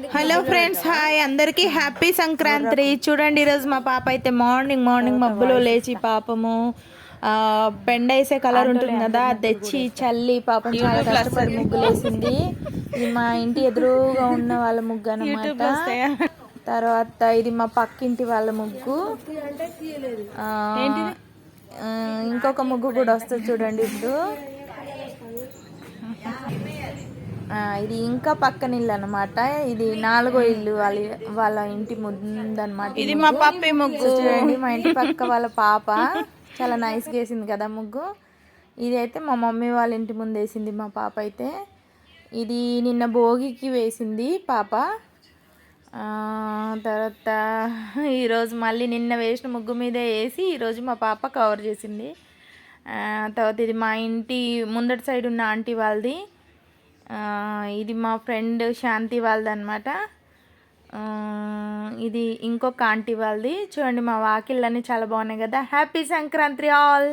Hello friends, hi అందరికీ happy Sankranti. చూడండి, ఈరోజు మా పాప అయితే మార్నింగ్ మబ్బులో లేచి పాపము పెండ వేసే కలర్ ఉంటుంది కదా, అది తెచ్చి చల్లి పాపం చాలా కష్టపడి ముగ్గులు వేసింది. ఇది మా ఇంటి ఎదురుగా ఉన్న వాళ్ళ ముగ్గు అన్నమాట. తర్వాత ఇది మా పక్కింటి వాళ్ళ ముగ్గు. ఇంకొక ముగ్గు కూడా వస్తుంది చూడండి ఇప్పుడు. ఇది ఇంకా పక్కన ఇల్లు అనమాట. ఇది 4వ ఇల్లు వాళ్ళ ఇంటి ముందనమాట. ఇది మా పప్పి ముగ్గు. చూడండి, మా ఇంటి పక్క వాళ్ళ పాప చాలా నైస్గా వేసింది కదా ముగ్గు. ఇది అయితే మా మమ్మీ వాళ్ళ ఇంటి ముందు వేసింది మా పాప అయితే. ఇది నిన్న భోగికి వేసింది పాప. తర్వాత ఈరోజు మళ్ళీ నిన్న వేసిన ముగ్గు మీదే వేసి ఈరోజు మా పాప కవర్ చేసింది. తర్వాత ఇది మా ఇంటి ముందటి సైడ్ ఉన్న ఆంటీ వాళ్ళది. ఇది మా ఫ్రెండ్ శాంతి వాళ్ళది అనమాట. ఇది ఇంకొక ఆంటీ వాళ్ళది. చూడండి, మా వాకిళ్ళన్నీ చాలా బాగున్నాయి కదా. Happy Sankranti all.